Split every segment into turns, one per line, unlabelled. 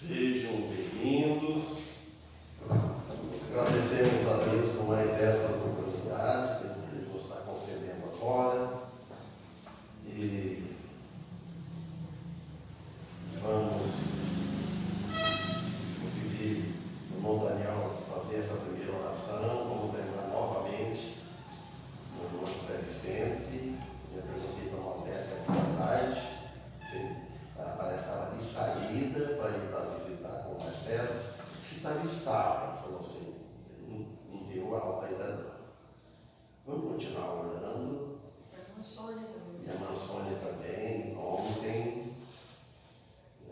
Sejam bem-vindos. Agradecemos a Deus por mais essa oportunidade que Ele nos está concedendo agora. E vamos pedir ao irmão Daniel fazer essa primeira oração. Vamos lembrar novamente do irmão José Vicente. Eu perguntei para a Maldete aqui à tarde. Ela parece que estava de saída para ir para visitar com o Marcelo. Que estava estável. Ela falou assim, não deu alta ainda não. Vamos continuar orando. E a Mansônia também, ontem.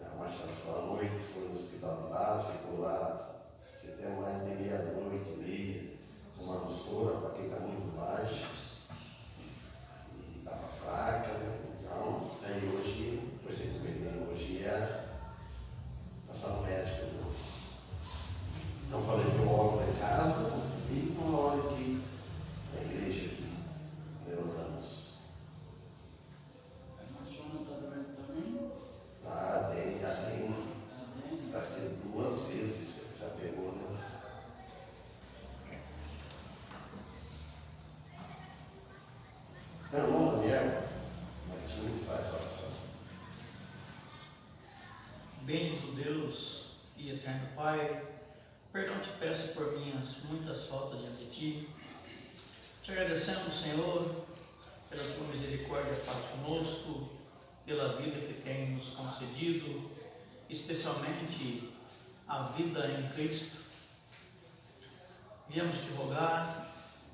A Marcela falou à noite, foi no hospital de base, ficou lá até mais de meia-noite, meia, tomando soro, a plaqueta muito baixa. E estava fraca, né? Então, aí hoje, por ser que hoje ia passar no médico. Então falei que eu oro lá em casa e eu oro aqui na igreja aqui. Oramos.
A Marciona está doendo também?
Tá, já tem. Acho que 2 vezes já pegou, né? Meu irmão Daniel Martins faz a oração.
Bendito Deus e eterno Pai, perdão te peço por minhas muitas faltas diante de Ti. Te agradecemos, Senhor, pela Tua misericórdia para conosco, pela vida que tem nos concedido, especialmente a vida em Cristo. Viemos te rogar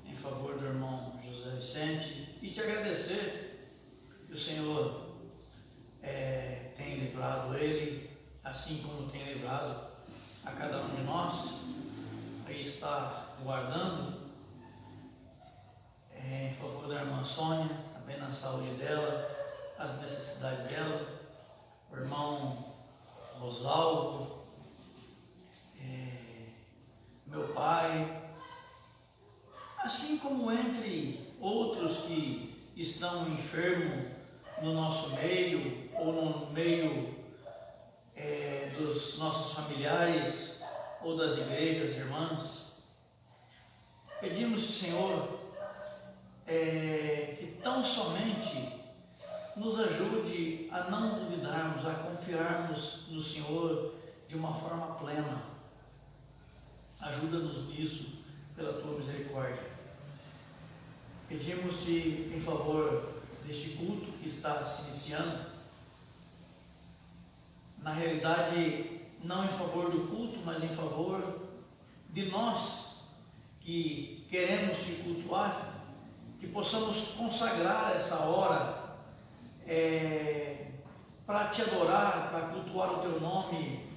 em favor do irmão José Vicente e te agradecer que o Senhor tem livrado ele, assim como tem livrado a cada um de nós, e está guardando em favor da irmã Sônia, também na saúde dela, as necessidades dela, o irmão Rosalvo, meu pai, assim como entre outros que estão enfermos no nosso meio ou no meio dos nossos familiares ou das igrejas irmãs. Pedimos, Senhor, que tão somente nos ajude a não duvidarmos, a confiarmos no Senhor de uma forma plena. Ajuda-nos nisso pela Tua misericórdia. Pedimos-te em favor deste culto que está se iniciando. Na realidade, não em favor do culto, mas em favor de nós que queremos te cultuar, que possamos consagrar essa hora para te adorar, para cultuar o Teu nome,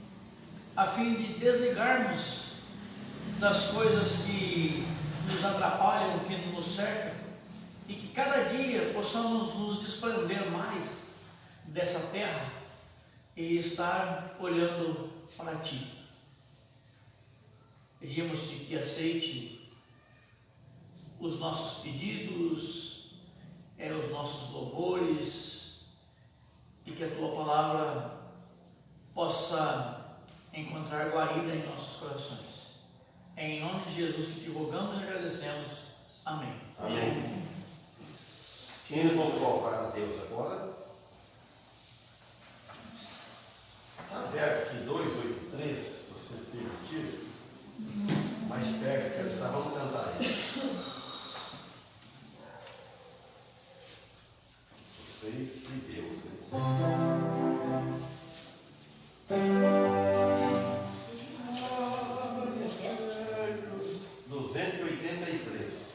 a fim de desligarmos das coisas que nos atrapalham, que nos cercam, e que cada dia possamos nos desprender mais dessa terra e estar olhando para Ti. Pedimos-te que aceite os nossos pedidos, os nossos louvores, e que a Tua palavra possa encontrar guarida em nossos corações. É em nome de Jesus que te rogamos e agradecemos. Amém.
Amém. Quem nós vamos louvar a Deus agora? Está aberto aqui 283, se vocês permitirem. Mais perto, quero estar, vamos cantar aí. Vocês e Deus, né? 283.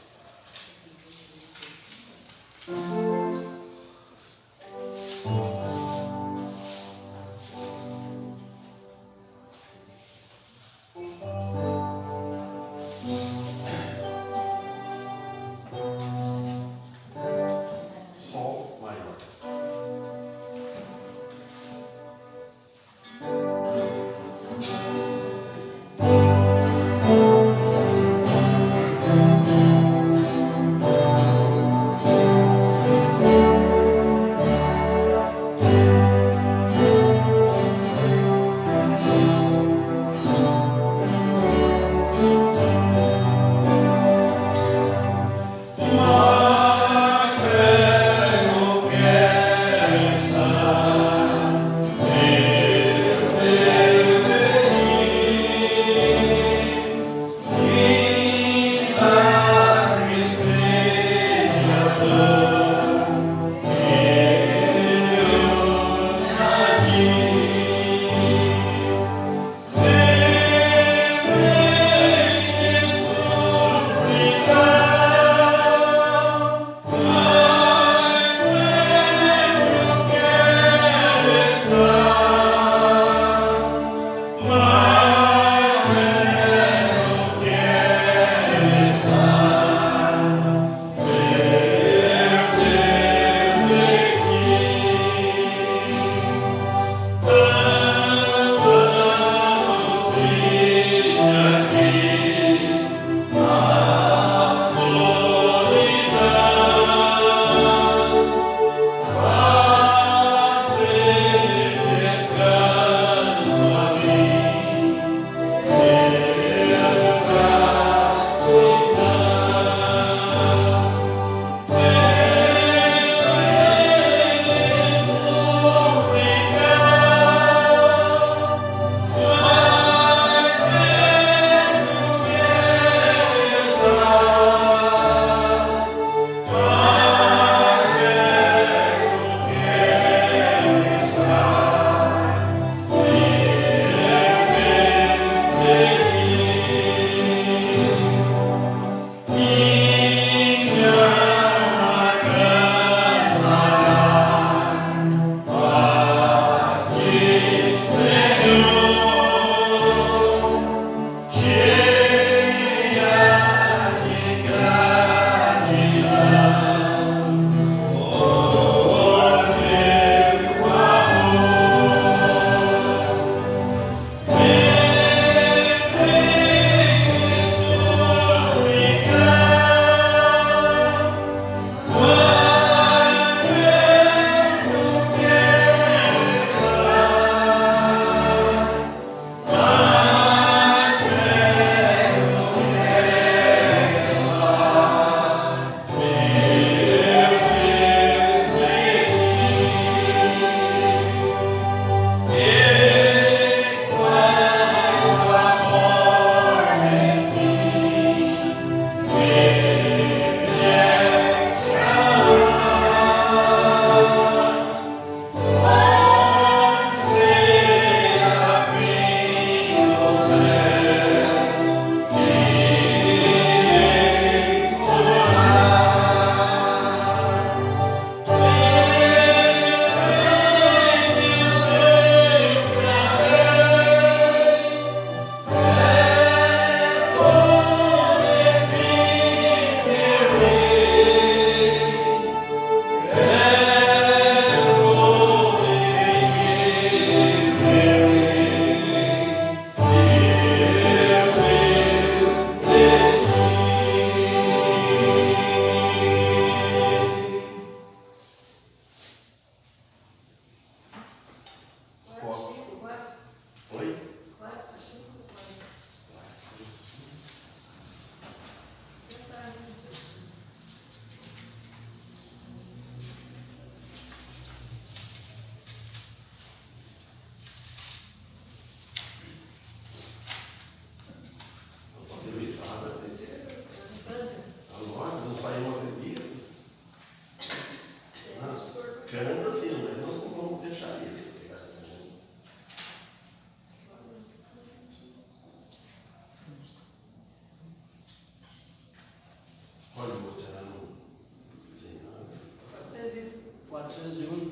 401.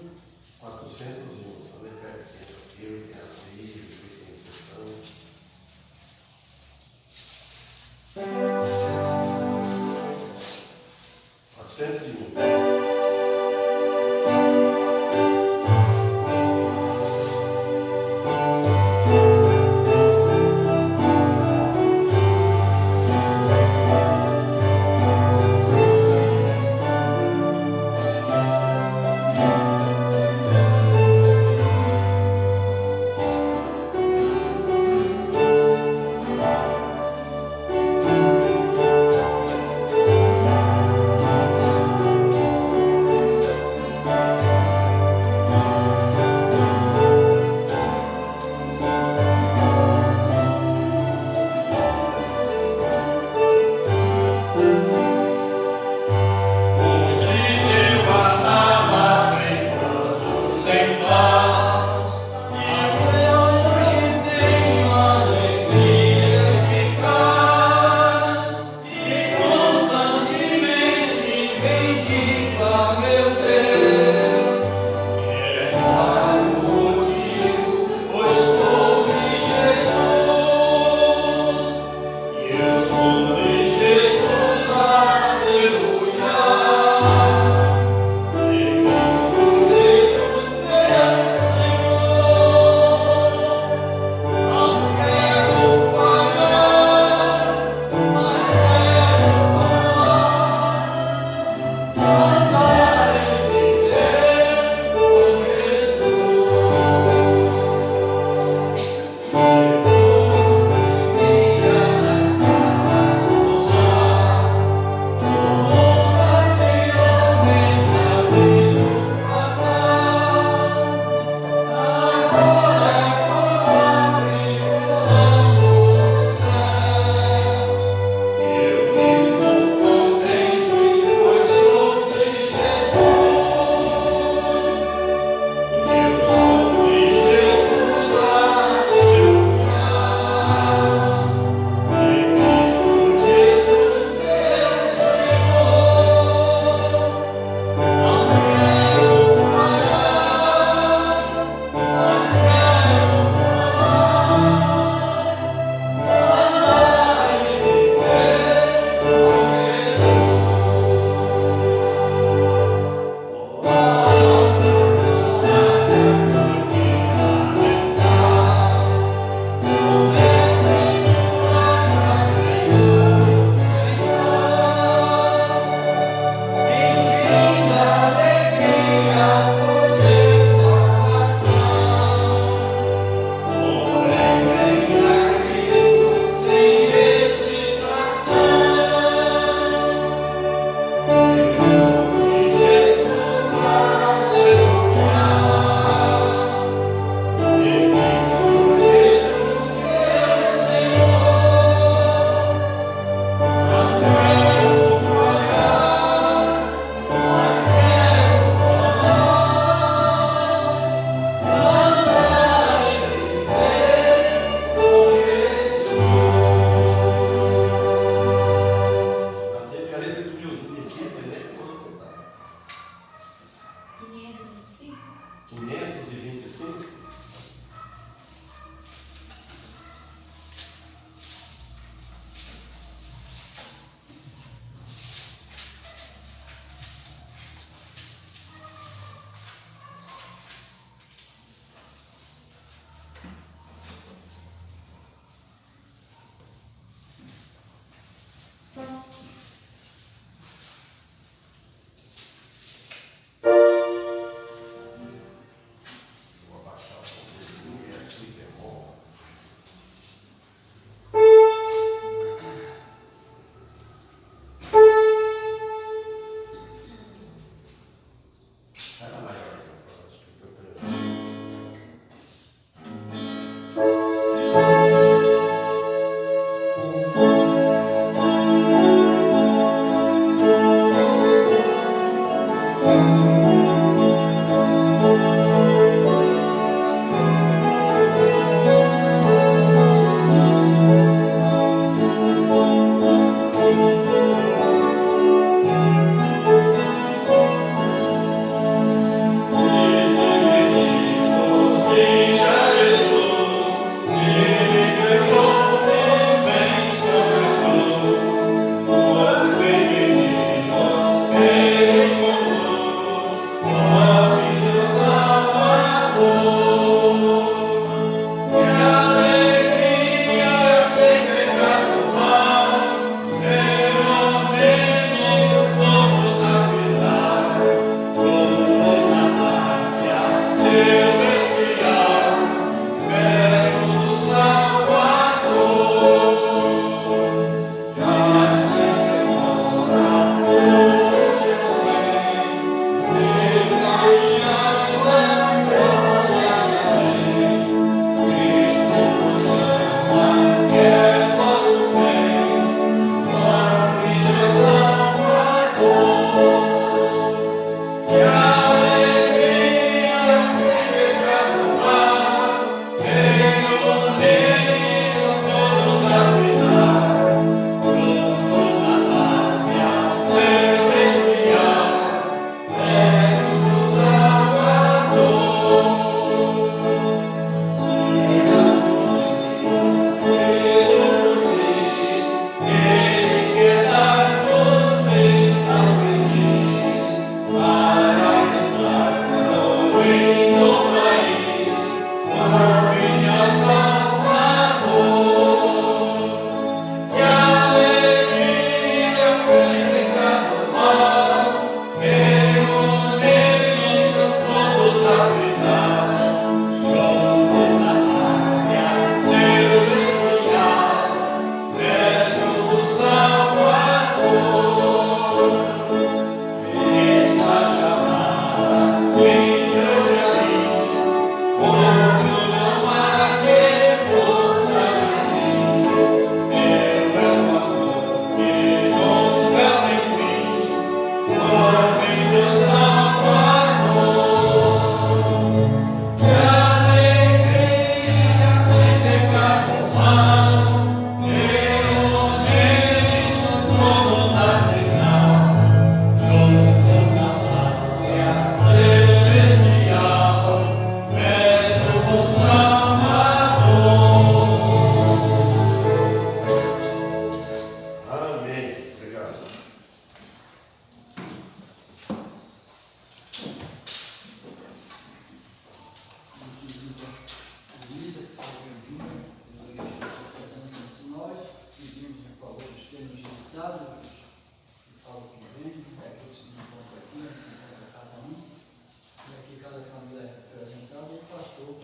401. Falei perto, tem eu, tem a Bíblia, tem sessão.
convidados, que falam que vem, que se encontra aqui, se encontra cada um, e aqui cada família é representada, e o pastor,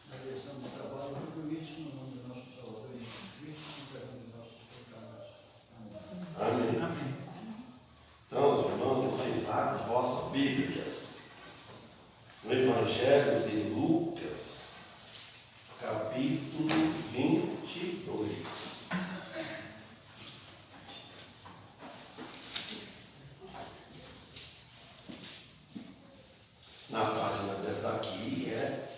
na direção do trabalho, compromisso no nome do nosso Salvador Jesus Cristo, e perdão dos nossos pecados. Amém.
Amém. Então, os irmãos, vocês abrem vossas Bíblias no Evangelho de Lucas, capítulo 22. Na página daqui é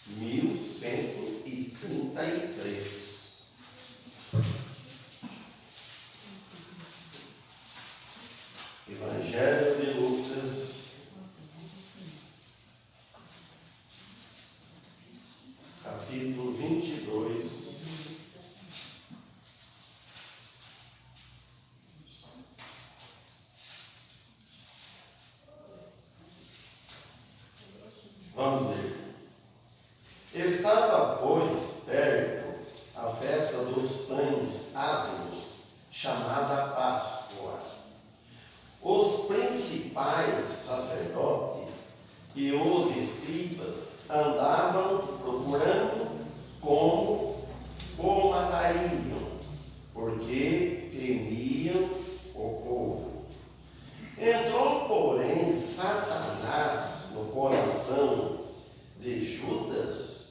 1133. Evangelho de Lucas, capítulo 22. Vamos ler. Estava, pois, perto a festa dos pães ázimos, chamada Páscoa. Os principais sacerdotes e os escribas andavam procurando como o matariam, porque temiam o povo. Entrou, porém, Satanás no coração de Judas,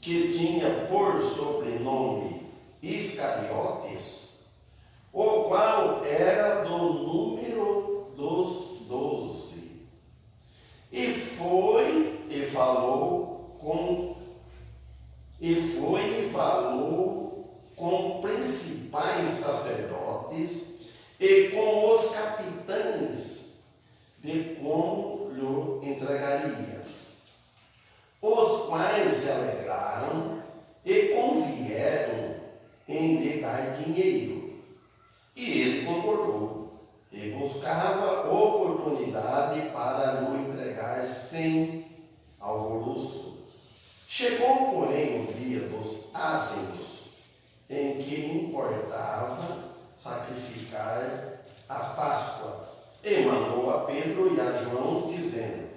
que tinha por sobrenome Iscariotes, o qual era do número dos 12. E foi e falou com principais sacerdotes e com os capitães de como lhe entregaria, os quais se alegraram e convieram em lhe dar dinheiro. E ele concordou e buscava oportunidade para lhe entregar sem alvoroço. Chegou, porém, o dia dos ázimos, em que importava sacrificar a Páscoa, e mandou a Pedro e a João, dizendo: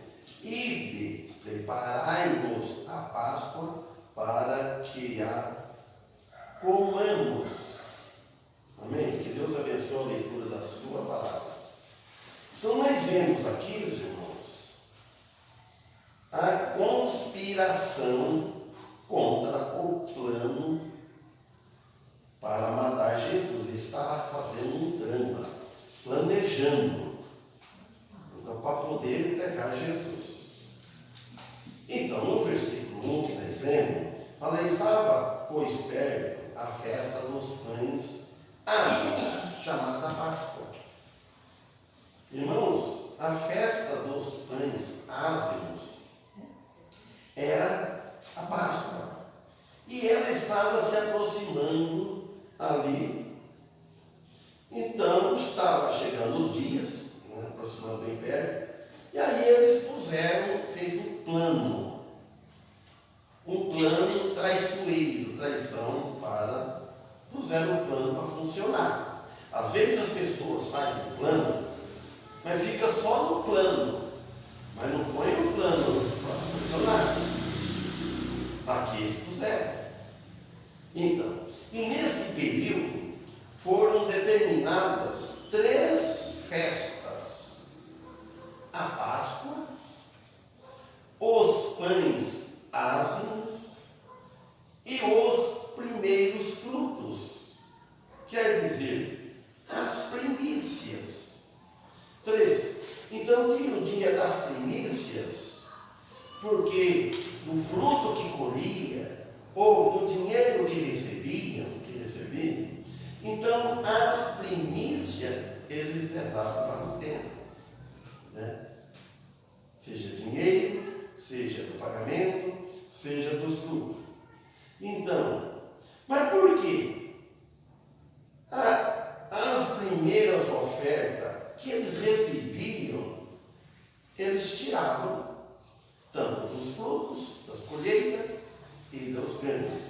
Ide, preparai-nos a Páscoa, para que a comamos. Amém? Que Deus abençoe a leitura da sua palavra. Então nós vemos aqui, irmãos, a conspiração contra o plano para matar Jesus. Ele estava fazendo um drama, planejando, então, para poder pegar Jesus. Então, no versículo 1 que nós lemos, fala: estava, pois, perto a festa dos pães ázimos, chamada Páscoa. Irmãos, a festa dos pães ázimos era a Páscoa. E ela estava se aproximando ali. Então, estava chegando os dias, né, aproximando bem perto. E aí eles fez um plano traiçoeiro, traição puseram o plano para funcionar. Às vezes as pessoas fazem um plano, mas fica só no plano, mas não põe o plano para funcionar. Aqui eles puseram. Então, e nesse período foram determinadas 3 festas: a Páscoa, os pães ázimos e os primeiros frutos, quer dizer, as primícias. 3. Então tinha o dia das primícias, porque do fruto que colhia, ou do dinheiro que recebiam, então as primícias eles levavam para o templo, né? Seja dinheiro, seja do pagamento, seja dos frutos. Então, mas por quê? As primeiras ofertas que eles recebiam, eles tiravam tanto dos frutos, das colheitas e dos ganhos.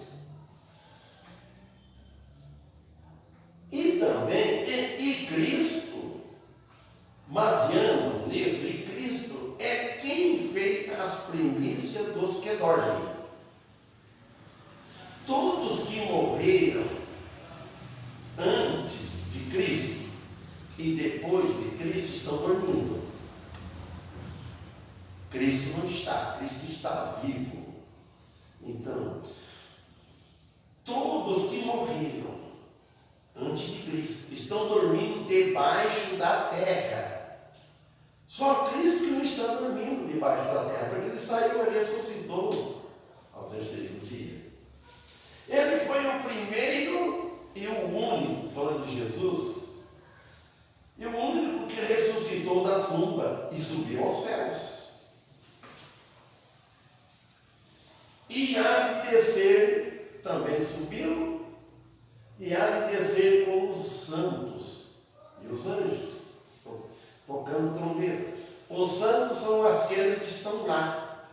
E debaixo da terra. Só Cristo que não está dormindo debaixo da terra, porque ele saiu e ressuscitou ao terceiro dia. Ele foi o primeiro e o único, falando de Jesus, e o único que ressuscitou da tumba e subiu aos céus. E há de descer, também subiu, e há de descer com os santos e os anjos, tocando trombeta. Os santos são aqueles que estão lá.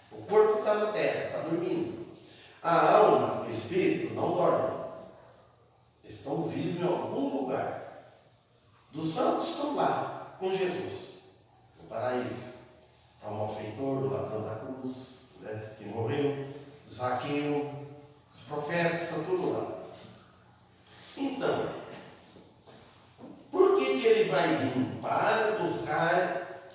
O corpo está na terra, está dormindo. A alma, o espírito, não dorme. Estão vivos em algum lugar. Dos santos estão lá, com Jesus, no paraíso. Está o malfeitor, o ladrão da cruz, né, que morreu, Zaqueu, os profetas, está tudo lá. Então, por que ele vai vir? Para buscar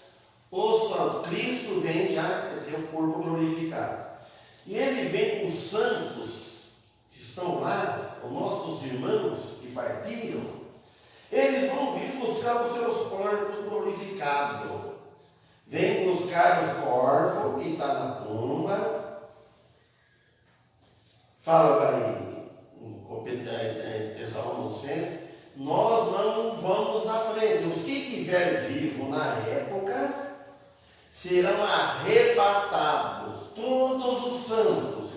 o santo. Cristo vem já ter o corpo glorificado. E ele vem com os santos que estão lá, os nossos irmãos que partiram. Eles vão vir buscar os seus corpos glorificados. Vem buscar os corpos que está na tumba. Fala aí em Tessalonicenses, nós não vamos na frente. Os que estiver vivos na época serão arrebatados. Todos os santos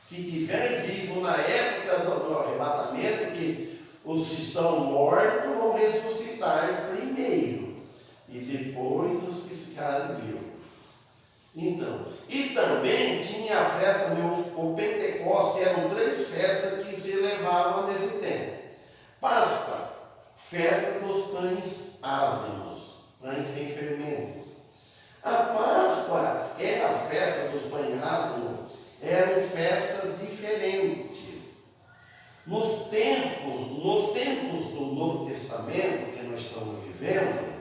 que estiver vivos na época do arrebatamento, que os que estão mortos vão ressuscitar primeiro, e depois os que ficarem vivos. Então, e também tinha a festa, o Pentecoste, eram 3 festas que se levavam nesse tempo. Páscoa, festa dos pães ázimos, pães sem fermento. A Páscoa é a festa dos pães ázimos, eram festas diferentes. Nos tempos do Novo Testamento que nós estamos vivendo,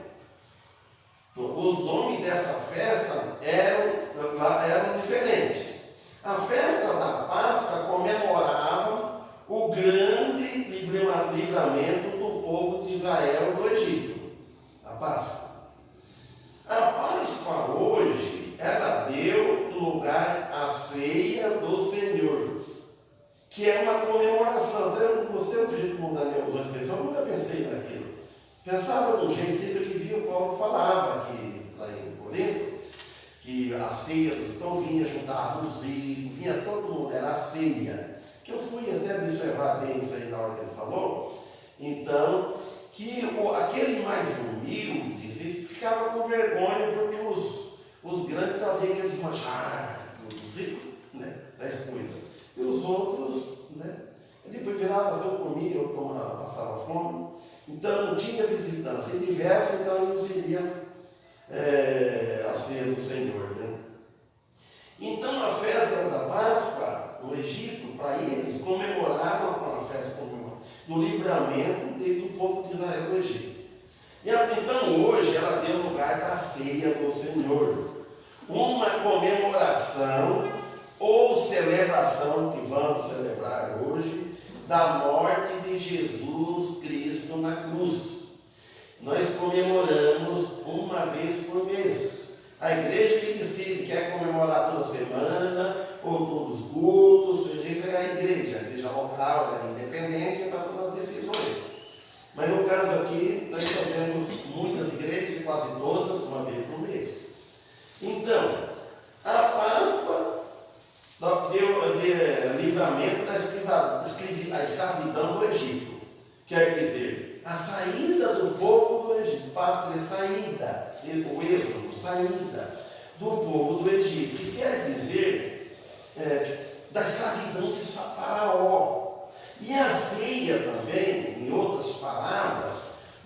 os nomes dessa festa eram diferentes. A festa da Páscoa comemorava o grande livramento do povo de Israel do Egito. A Páscoa. A Páscoa hoje, ela deu lugar à ceia do Senhor, que é uma comemoração. Eu gostei do jeito como o Daniel usou a expressão, eu nunca pensei naquilo. Pensava de um jeito, sempre que via o Paulo falava aqui, lá em Corinto, que a ceia, então vinha, juntava os ricos, vinha todo mundo, era a ceia. Que eu fui até observar bem isso aí na hora que ele falou. Então, que aquele mais humilde ficava com vergonha porque os grandes traziam aqueles manchados, os ricos, né, das coisas. E os outros, né, depois virava, eu comia, eu passava fome. Então não tinha visitante. Se tivesse, então eles iriam a ceia do Senhor, né? Então a festa da Páscoa no Egito, para eles, comemoravam com a festa do livramento do povo de Israel do Egito. E então hoje ela deu lugar para a ceia do Senhor, uma comemoração ou celebração que vamos celebrar hoje da morte de Jesus Cristo na cruz. Nós comemoramos uma vez por mês. A igreja que decide quer comemorar toda semana ou todos os cultos, isso é a igreja local, ela é independente para todas as decisões. Mas no caso aqui, nós fazemos muitas igrejas, quase todas, uma vez por mês. Então, a Páscoa deu livramento da escravidão do Egito. Quer dizer, a saída do povo do Egito. Páscoa é saída, o êxodo, saída do povo do Egito. Que quer dizer da escravidão de Faraó. E a ceia também, em outras palavras,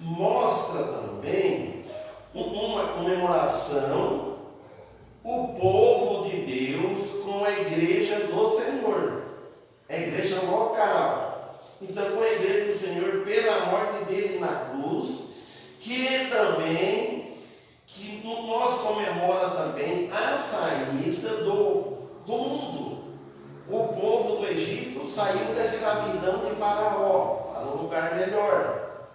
mostra também uma comemoração, o povo de Deus com a igreja do Senhor, a igreja local. Então, com a igreja do Senhor, pela morte dele na cruz, que também, que nós comemora também a saída do mundo. O povo do Egito saiu da escravidão de Faraó para um lugar melhor.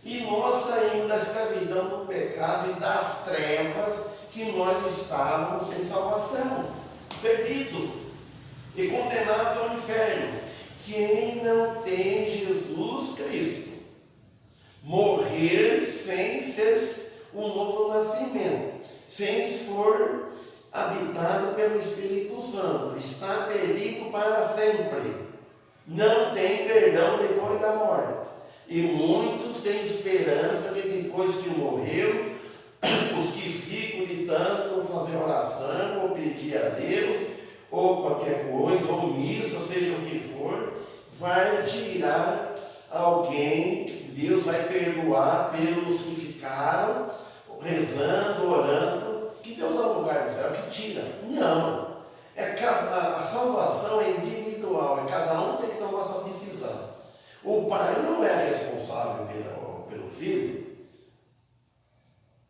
E nós saímos da escravidão do pecado e das trevas que nós estávamos em salvação, perdido e condenado ao inferno. Quem não tem Jesus Cristo, morrer sem ser um novo nascimento, sem for habitado pelo Espírito Santo, está perdido para sempre. Não tem perdão depois da morte. E muitos têm esperança que depois que morreu, os que ficam lutando, vão fazer oração, ou pedir a Deus, ou qualquer coisa, ou missa, seja o que for, vai tirar alguém, Deus vai perdoar pelos que ficaram rezando, orando, que Deus dá um lugar no céu que tira. Não. A salvação é individual, cada um tem que tomar sua decisão. O pai não é responsável pelo filho.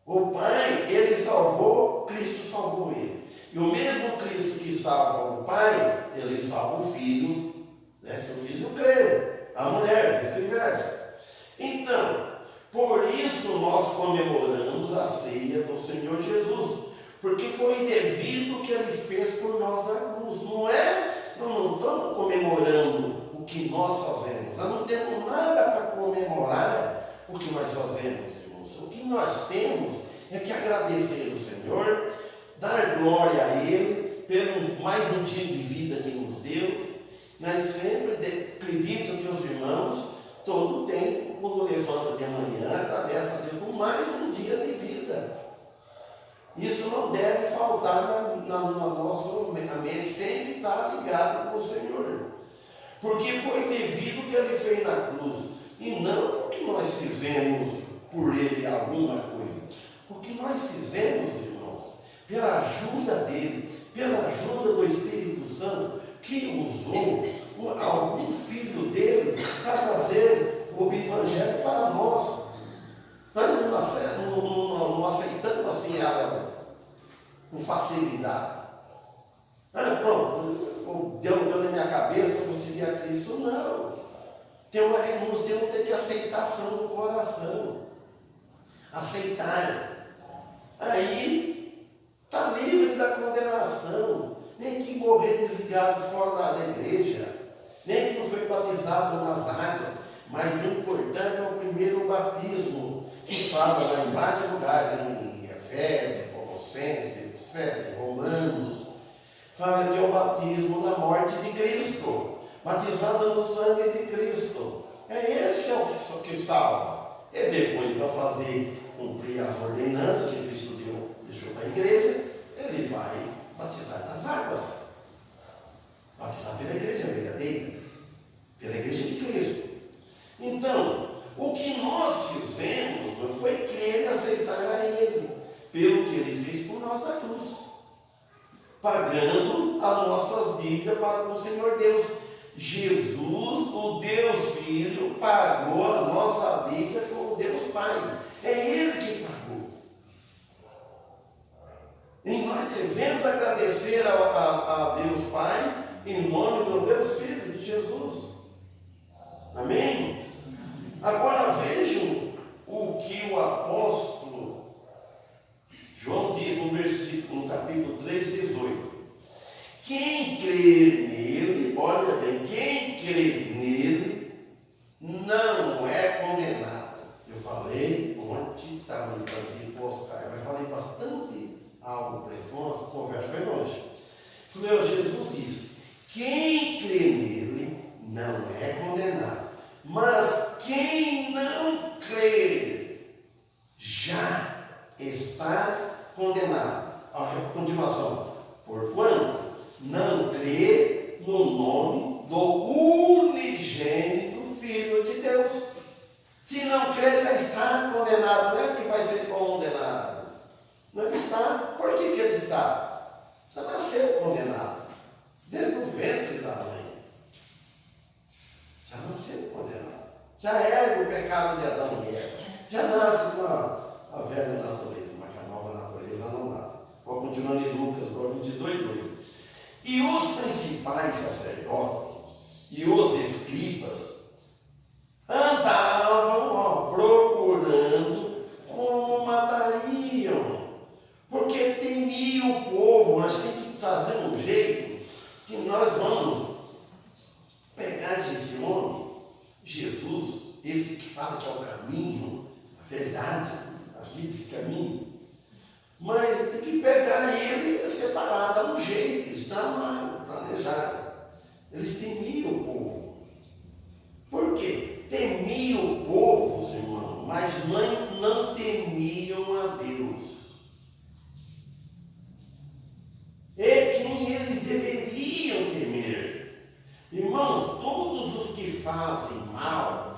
O pai, ele salvou, Cristo salvou ele. E o mesmo Cristo que salva o pai, ele salva o filho, né? Se o filho crer, a mulher, vice-versa. Então, por isso nós comemoramos a ceia do Senhor Jesus, porque foi devido o que ele fez por nós na cruz. Nós não estamos comemorando o que nós fazemos, nós não temos nada para comemorar o que nós fazemos, irmãos. O que nós temos é que agradecer ao Senhor, dar glória a Ele pelo mais um dia de vida que nos deu. Nós sempre acreditamos que os irmãos todo tempo, quando levanta de manhã, agradece a Deus por mais um dia de vida. Isso não deve faltar na nossa mente, sempre estar ligado com o Senhor. Porque foi devido ao que Ele fez na cruz, e não o que nós fizemos por Ele alguma coisa. O que nós fizemos, irmãos, pela ajuda dEle, pela ajuda do Espírito Santo, que usou algum filho dEle para trazer o Evangelho para nós. Nós não aceitamos assim com facilidade. Pronto, deu na minha cabeça, eu vou seguir a Cristo. Não. Nós temos que ter aceitação no coração. Aceitar. Aí está livre da condenação. Nem que morrer desligado fora da igreja, nem que não foi batizado nas águas. Mas o importante é o primeiro batismo, que fala lá em vários lugares, em Efésios, Colossenses, Romanos, fala que é o batismo na morte de Cristo, batizado no sangue de Cristo. É esse que é o que salva. E depois, para fazer cumprir as ordenanças que Cristo deixou para a igreja, ele vai batizar nas águas. Batizar pela igreja verdadeira, pela igreja de Cristo. Então, o que nós fizemos foi crer e aceitar a Ele, pelo que Ele fez por nós na cruz, pagando as nossas dívidas para o Senhor Deus. Jesus, o Deus Filho, pagou a nossa dívida com o Deus Pai. É Ele que pagou. E nós devemos agradecer a Deus Pai em nome do Deus Filho de Jesus. Amém? Agora vejam o que o apóstolo João diz no versículo, no capítulo 3, 18. Quem crer nele, olha bem, quem crer nele não é condenado. Eu falei ontem, estava aqui com o Oscar, mas falei bastante algo para ele, foi uma conversa bem longe. Falei, Jesus disse, quem crê nele não é condenado, mas quem não crer já está condenado. A continuação, porquanto não crê no nome do unigênito Filho de Deus. Se não crê, já está condenado. Não é que vai ser condenado. Não, ele está. Por que ele está? Já nasceu condenado. Desde o ventre da mãe. Já nasceu condenado. Já herda o pecado de Adão e Eva. Já nasce com a velha natureza, mas que a nova natureza não nasce. Continuando em Lucas 22, 2. E os principais sacerdotes e os escribas andavam procurando Jesus, esse que fala que é o caminho, a verdade, a vida, esse caminho, mas tem que pegar ele e separar, dar um jeito, eles tramaram, planejaram. Eles temiam o povo. Por quê? Temiam o povo, irmãos, mas não temiam a Deus. É quem eles deveriam temer. Irmãos, todos os que fazem mal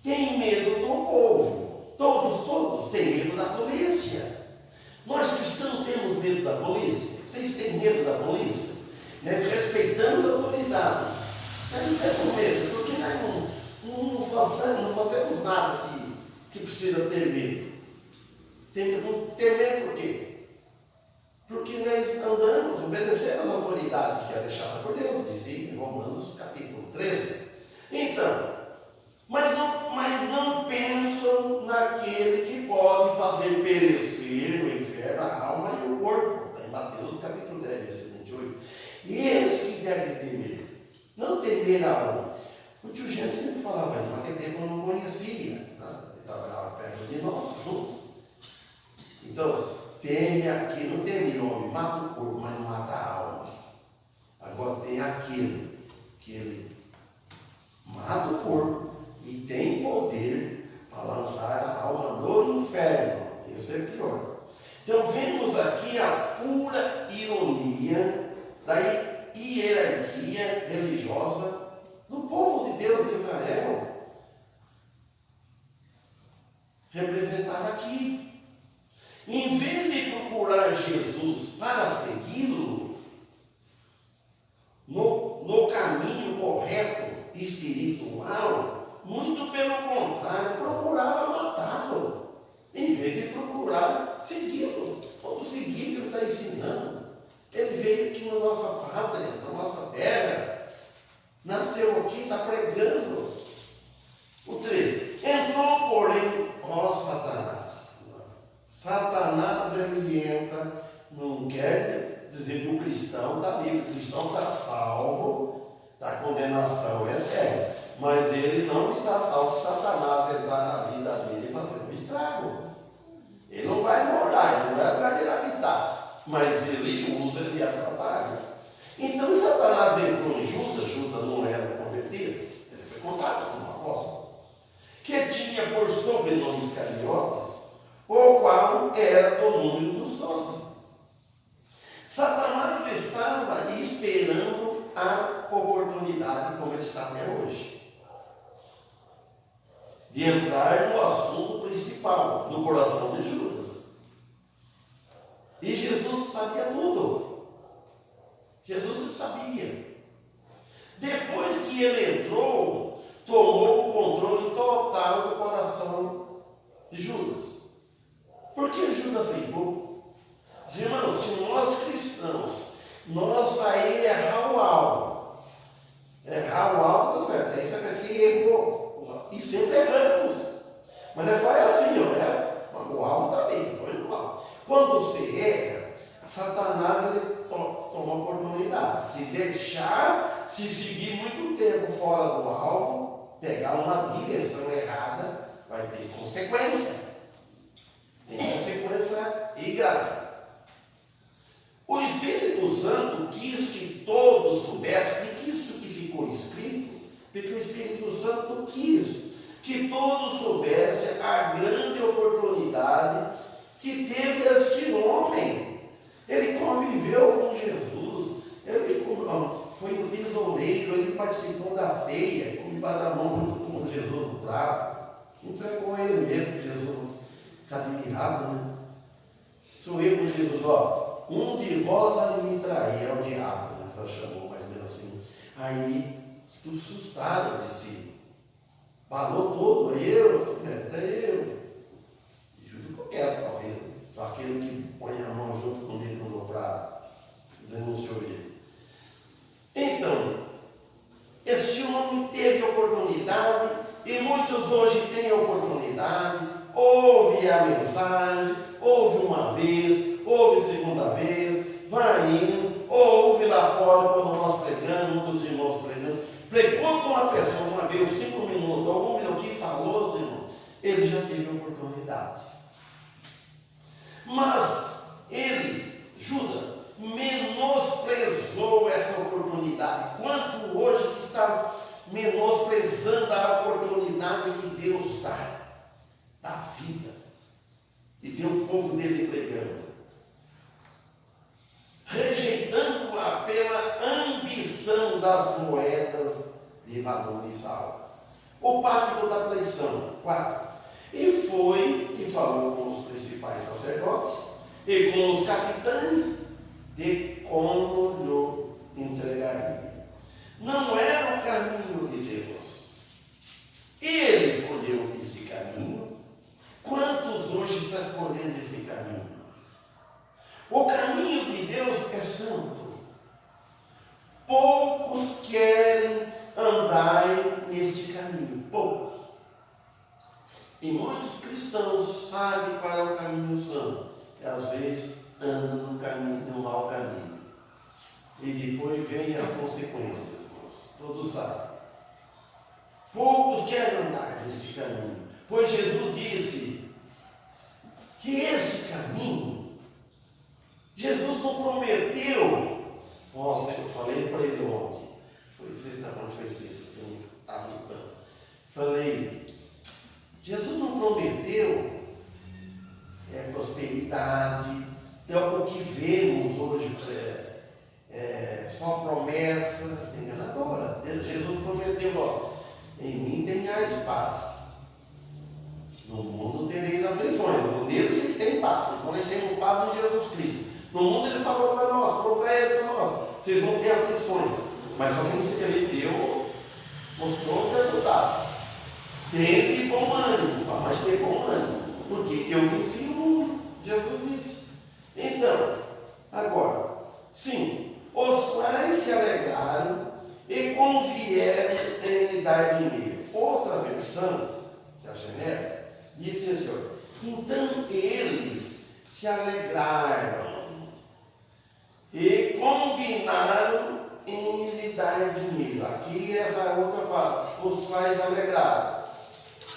têm medo do povo. Todos têm medo da polícia. Nós cristãos temos medo da polícia. Vocês têm medo da polícia? Nós respeitamos a autoridade. Nós não temos medo, porque nós não fazemos nada que precisa ter medo. Temer por quê? Porque nós andamos, obedecemos a autoridade que é deixada por Deus, diz em Romanos capítulo 13. Então, mas não pensam naquele que pode fazer perecer no inferno a alma e o corpo. Está em Mateus capítulo 10, versículo 28. E esse que deve temer. Não temer a alma. O tio Gênesis sempre falava, mas naquele tempo eu não conhecia. Né? Ele trabalhava perto de nós, junto. Então, teme aquele, não teme o homem, mata o corpo, mas não mata a alma. Agora tem aquele que ele mata o corpo e tem poder para lançar a alma no inferno. Isso é pior. Então vemos aqui a pura ironia da hierarquia religiosa do povo de Deus de Israel, representado aqui. Em vez de procurar Jesus para segui-lo no caminho correto espiritual, muito pelo contrário, procurava matá-lo, em vez de procurar segui-lo. Vamos seguir o que ele está ensinando. Ele veio aqui na nossa pátria, na nossa terra, nasceu aqui, está pregando. O 13. Entrou, porém, Satanás. Satanás, ele entra, não quer dizer que o cristão está livre, o cristão está salvo da condenação eterna, mas ele não está salvo se Satanás entrar na vida dele e fazer um estrago. Ele não vai morar, ele não vai lugar dele habitar, mas ele usa, ele atrapalha. Então Satanás entrou em Judas não era convertido, ele foi contado como apóstolo, que tinha por sobrenome Iscariotes, o qual era do número dos 12. Satanás estava esperando a oportunidade, como ele está até hoje, de entrar no assunto principal, no coração de Judas. E Jesus sabia tudo. Jesus sabia. Depois que ele entrou, tomou o controle total do coração de Judas. Por que Judas aceitou? Irmãos, se nós cristãos, nós aí errar o alvo. Errar o alvo está certo. Aí você prefere errou. E sempre erramos. Mas não faz assim, ó. O alvo está bem, foi no alvo. Quando você erra, Satanás ele toma oportunidade. Se deixar, se seguir muito tempo fora do alvo, pegar uma direção errada, vai ter consequência. Tem consequência e grave. O Espírito Santo quis que todos soubessem, que isso que ficou escrito, porque o Espírito Santo quis que todos soubessem a grande oportunidade que teve este homem. Ele conviveu com Jesus, ele foi o tesoureiro, ele participou da ceia, com embaixo da mão junto com Jesus no prato. Não foi com ele mesmo, Jesus está admirado, né? Sou eu com Jesus, um de vós ali me trair, é o diabo, né? Ela chamou mais ou menos assim. Aí, tudo assustado, disse, falou todo, até eu. E Judas ficou quieto, talvez. Aquele que põe a mão junto comigo no dobrado, denunciou ele. Então, esse homem teve oportunidade, e muitos hoje têm oportunidade, ouve a mensagem, ouve uma vez, ouve segunda vez, vai indo, ouve lá fora quando nós pregamos, um dos irmãos pregando, pregou com uma pessoa uma vez, 5 menosprezando a oportunidade que Deus dá da vida, e tem o povo dele pregando, rejeitando-a pela ambição das moedas de valores altos. O pacto da traição. 4. E foi e falou com os principais sacerdotes e com os capitães de como lhe entregaria. Não era o caminho de Deus. Ele escolheu esse caminho. Quantos hoje estão escolhendo esse caminho? O caminho de Deus é santo. Poucos querem andar neste caminho. Poucos. E muitos cristãos sabem qual é o caminho santo. E às vezes andam no mau caminho. E depois vem as consequências, irmãos. Todos sabem. Poucos querem andar neste caminho. Pois Jesus disse que esse caminho, Jesus não prometeu. Nossa, eu falei para ele ontem. Foi sexta, falei, Jesus não prometeu prosperidade. Então, o que vemos hoje só promessa enganadora. Jesus prometeu, em mim tenhais paz. No mundo tereis aflições. Nele vocês têm paz. Então nós temos paz em Jesus Cristo. No mundo ele falou para nós, falou para ele, para nós, vocês vão ter aflições. Mas só que ele deu, mostrou o resultado. Teve bom ânimo, mas ter bom ânimo. Porque eu venci o mundo. Jesus disse. Então, agora, sim, os quais se alegraram e convieram em lhe dar dinheiro. Outra versão, que é a genérica, disse assim: então eles se alegraram e combinaram em lhe dar dinheiro. Aqui essa outra fala, os quais alegraram,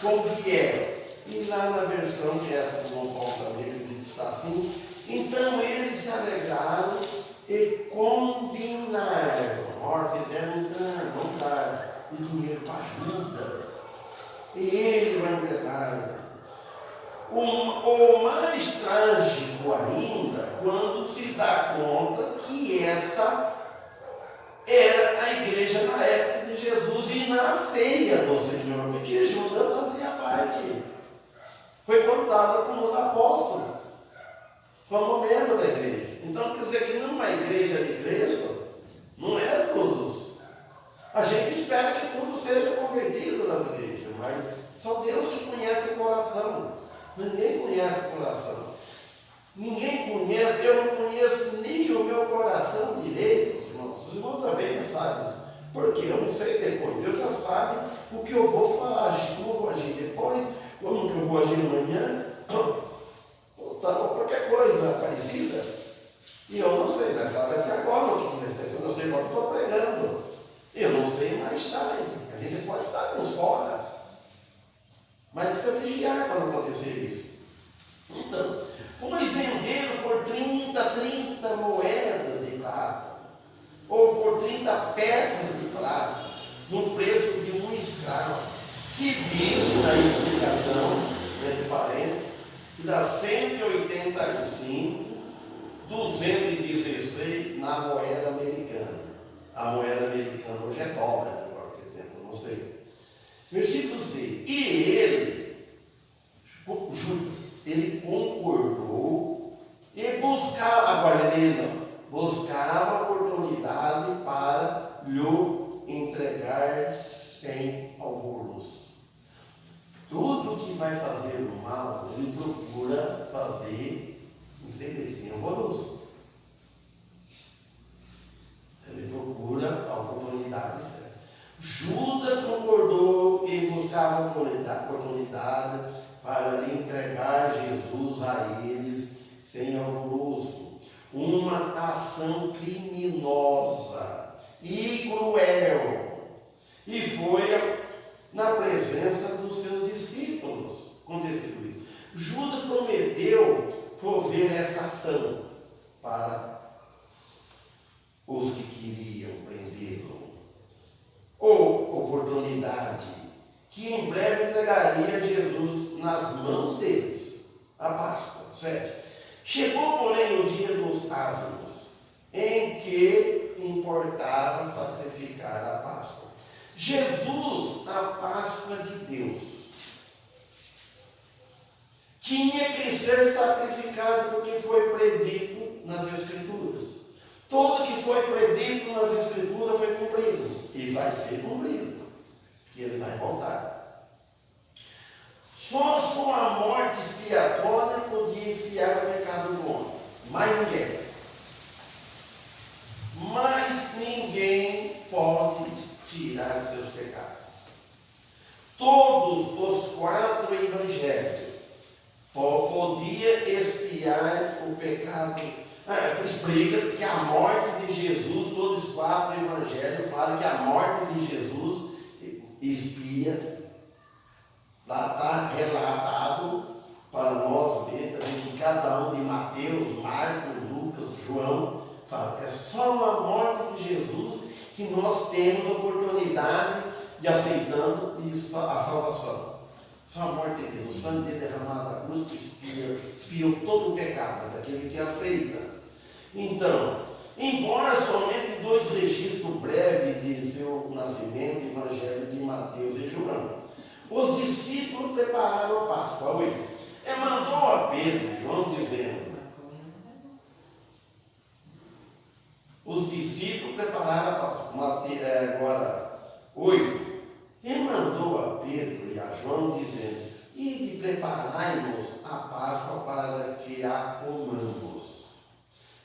convieram. E lá na versão que essa do João Paulo também está assim, então eles se alegraram e combinaram. Ora, fizeram vamos dar o dinheiro para ajuda. E ele vai entregar. O mais trágico ainda, quando se dá conta que esta era a igreja na época de Jesus e na ceia do Senhor, porque Judas fazia parte. Foi contada como os apóstolos, como membro da igreja. Então, quer dizer que numa igreja de Cristo, não é todos. A gente espera que todos sejam convertidos nas igrejas, mas só Deus que conhece o coração. Ninguém conhece o coração. Ninguém conhece, eu não conheço nem o meu coração direito, irmãos. Os irmãos também já sabem isso. Porque eu não sei depois. Deus já sabe o que eu vou falar, como eu vou agir depois, como que eu vou agir amanhã, ou qualquer coisa parecida. E eu não sei, mas sabe até agora o que acontece. Eu não sei agora que estou pregando. Eu não sei mais tarde. A gente pode estar com os fora. Mas precisa vigiar para não acontecer isso. Então, pois venderam por 30 moedas de prata, ou por 30 peças de prata, no preço de um escravo, que diz na explicação, entre parênteses, que dá 185, 216 na moeda americana. A moeda americana hoje é dólar, agora que tempo, não sei. Versículo 6. E ele, Judas, ele concordou e buscava, agora ele não, buscava oportunidade para lhe entregar sem alvoroço. Tudo que vai fazer o mal, ele procura fazer em segredo, sem alvoroço. Ele procura a oportunidade certa. Judas concordou e buscava oportunidade para lhe entregar Jesus a eles sem alvoroço. Uma ação criminosa e cruel. E foi na presença dos seus discípulos. Aconteceu isso. Judas prometeu prover essa ação para os que queriam prendê-lo, ou oportunidade autoridade que em breve entregaria Jesus nas mãos deles. A Páscoa, 7. Chegou, porém, o dia dos ázimos, em que importava sacrificar a Páscoa. Jesus, a Páscoa de Deus, tinha que ser sacrificado porque foi predito nas Escrituras. Tudo que foi predito nas Escrituras foi cumprido e vai ser cumprido, que ele vai voltar. Só sua morte expiatória podia expiar o pecado do homem, mais ninguém. Mas ninguém pode tirar os seus pecados. Todos os 4 evangelhos podia expiar o pecado. Explica que a morte de Jesus, todos os 4 evangelhos falam que a morte de Jesus expia. Lá está relatado para nós ver que cada um de Mateus, Marcos, Lucas, João, fala que é só a morte de Jesus que nós temos oportunidade de aceitando a salvação. Só a morte dele, o sangue dele derramado na cruz que expiou todo o pecado daquele que aceita. Então, embora somente 2 registros breves de seu nascimento, Evangelho de Mateus e João, os discípulos prepararam a Páscoa. 8. Mandou a Pedro, João, dizendo: os discípulos prepararam a Páscoa. Agora, 8. Mandou a Pedro e a João, dizendo: ide preparai-nos a Páscoa para que a comamos.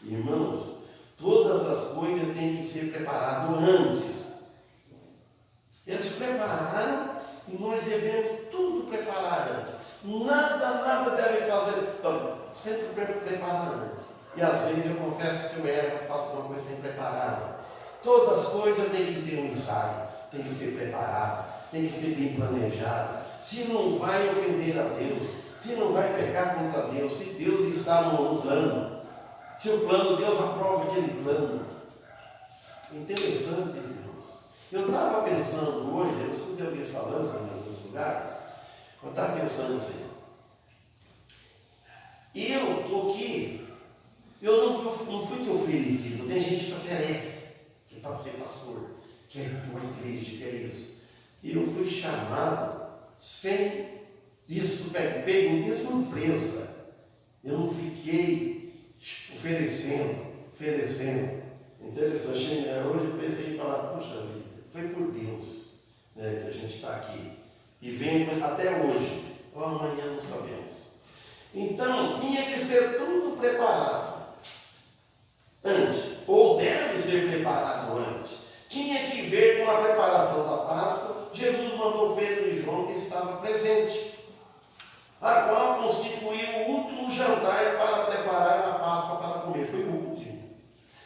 Irmãos, todas as coisas têm que ser preparadas antes. Eles prepararam e nós devemos tudo preparar antes. Nada deve fazer, sempre preparar antes. E às vezes eu confesso que eu erro, faço uma coisa sem preparar. Todas as coisas têm que ter um ensaio, tem que ser preparado, tem que ser bem planejado. Se não vai ofender a Deus, se não vai pecar contra Deus, se Deus está no plano, se o plano, Deus aprova aquele plano. Interessante, irmãos. Eu estava pensando hoje, eu escutei alguém falando em alguns lugares, eu estava pensando assim, eu estou aqui, eu não fui te oferecido, tem gente que oferece, que é para ser pastor, que é uma igreja, que é isso. E eu fui chamado sem isso, pego de surpresa. Eu não fiquei oferecendo. Interessante. Hoje eu pensei em falar, puxa vida, foi por Deus, né, que a gente está aqui. E vem até hoje, ou amanhã não sabemos. Então, tinha que ser tudo preparado antes, ou deve ser preparado antes. Tinha que ver com a preparação da Páscoa. Jesus mandou Pedro e João, que estavam presentes, a qual constituiu o último jantar para preparar a Páscoa para comer. Foi o último.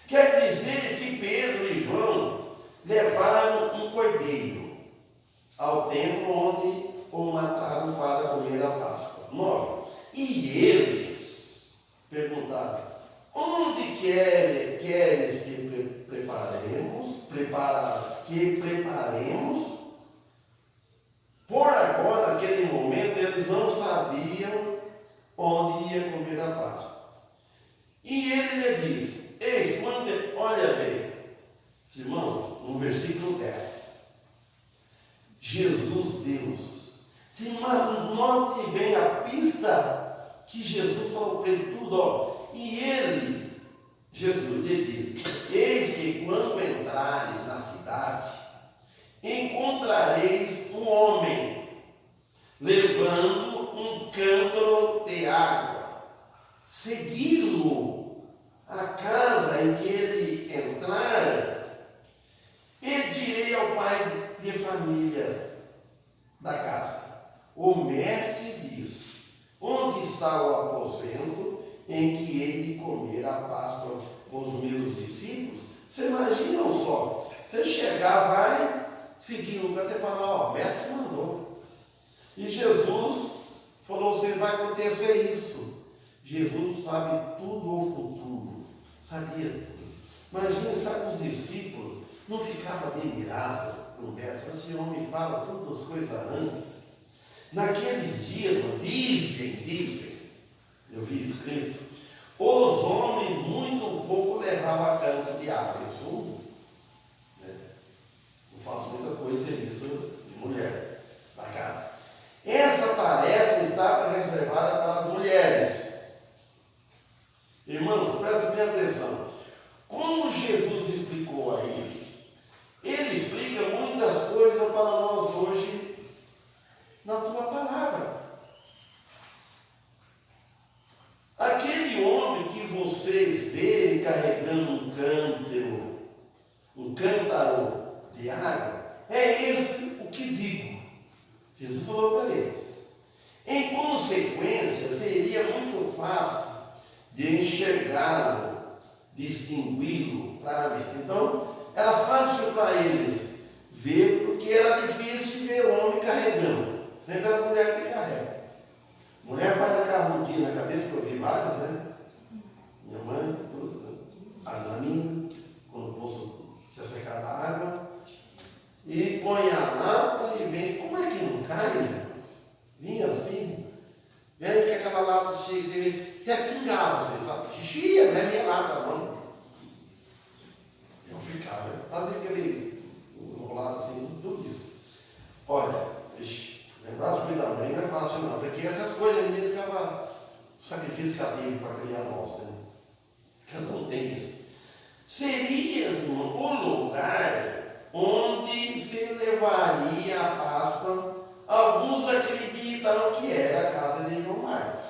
Quer dizer que Pedro e João levaram um cordeiro ao templo onde o mataram para comer a Páscoa. 9. E eles perguntaram: onde queres que preparemos? Por agora, naquele momento, eles não sabiam onde ia comer a Páscoa. E ele lhe disse: olha bem, irmãos, no versículo 10, Jesus, Deus, se note bem a pista que Jesus falou para ele tudo, ó. E ele, Jesus, lhe disse: eis que quando entrares na cidade, encontrareis um homem levando um cântaro de água. Segui-lo à casa em que ele entrar, e direi ao pai de família da casa: o mestre diz, onde está o aposento em que hei de comer a Páscoa com os meus discípulos? Você imagina só, você chegar, vai seguir o lugar, até falar: ó, o mestre mandou. E Jesus falou: você vai acontecer isso. Jesus sabe tudo o futuro, sabia tudo. Imagina, sabe, os discípulos, não ficava admirado com o verso. Esse homem fala todas as coisas antes. Naqueles dias, dizem, eu vi escrito, os homens muito pouco levavam a canto de água. Eu sou um, né? Eu faço muita coisa serviço de mulher na casa. Essa tarefa estava reservada para as mulheres. Irmãos, prestem bem atenção. Como Jesus explicou a eles? Ele explica muitas coisas para nós hoje na tua palavra. Aquele homem que vocês veem carregando um cântaro de água, é esse o que digo. Jesus falou para eles. Em consequência, seria muito fácil de enxergá-lo, distingui-lo claramente. Então, era fácil para eles ver, porque era difícil ver o homem carregando. Sempre era a mulher que carrega. Mulher faz aquela rotina na cabeça, que eu vi várias, né? Minha mãe, todas, né? A minha, quando o poço se secar da água, e põe a lata e vem. Como é que não cai, irmãos? Vinha assim, vem que aquela lata cheia, até pingava, vocês sabem? Xixia, não é minha lata, não. Eu ficava, fazia aquele enrolado assim, tudo isso. Olha, lembrar-se muito da mãe não é fácil não, porque essas coisas a menina ficava, o sacrifício que ela teve para criar nós, né? Cada um tem isso. Seria, irmão, o lugar onde se levaria a Páscoa. Alguns acreditam que era a casa de João Marcos.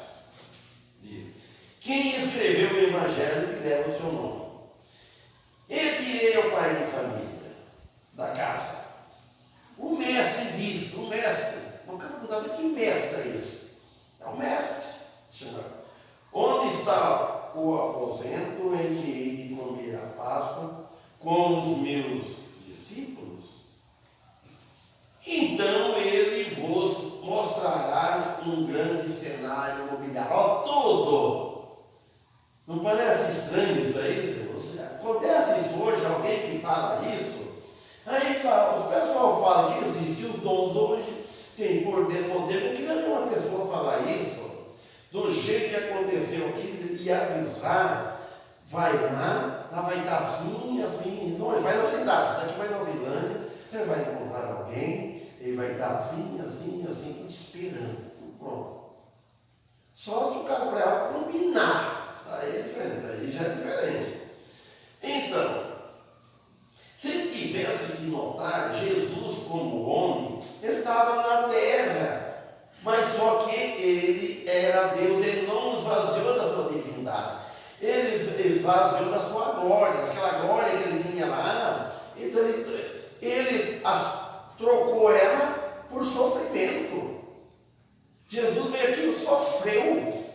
Quem escreveu o evangelho que leva o seu nome? Eu direi ao pai de família da casa. O mestre diz, o mestre. Não quero perguntar, mas que mestre é esse? É o mestre. Senhor. Onde está o aposento em que hei de comer a Páscoa com os meus discípulos? Então ele vos mostrará um grande cenário mobiliário. Ó, tudo! Não parece estranho isso aí? Acontece isso hoje, alguém que fala isso? Aí o pessoal fala que existem os dons hoje, tem poder, porque não é uma pessoa falar isso, do jeito que aconteceu aqui, e avisar, vai lá vai estar assim, assim, não, vai na cidade, daqui vai na Vilânia, você vai encontrar alguém, ele vai estar assim, assim, assim, esperando, pronto. Só se o cara para ela combinar. Aí é diferente, aí já é diferente. Então, se tivesse que notar, Jesus como homem estava na terra, mas só que ele era Deus, ele não esvaziou da sua divindade, ele esvaziou da sua glória, aquela glória que ele tinha lá, então ele trocou ela por sofrimento. Jesus veio aqui e sofreu.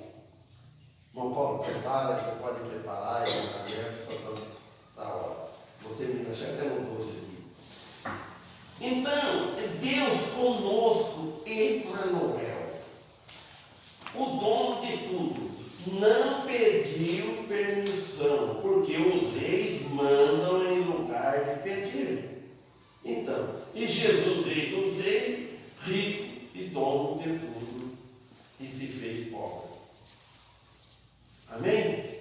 Irmão Paulo, prepara, que pode preparar, e está aberto, está da hora. Vou terminar, já até no 12 aqui. Então, Deus conosco, Emanuel, o dono de tudo, não pediu permissão, porque os reis mandam em lugar de pedir. Então, e Jesus veio dos reis, rico e dono de tudo, e se fez pobre. Amém?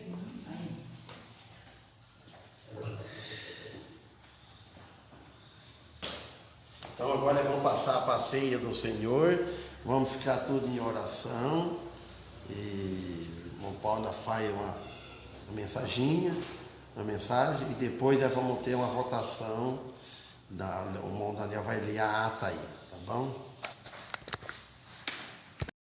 Então agora vamos passar para a ceia do Senhor, vamos ficar tudo em oração, e o irmão Paulo faz uma mensagem, e depois nós vamos ter uma votação, o irmão Daniel vai ler a ata aí, tá bom?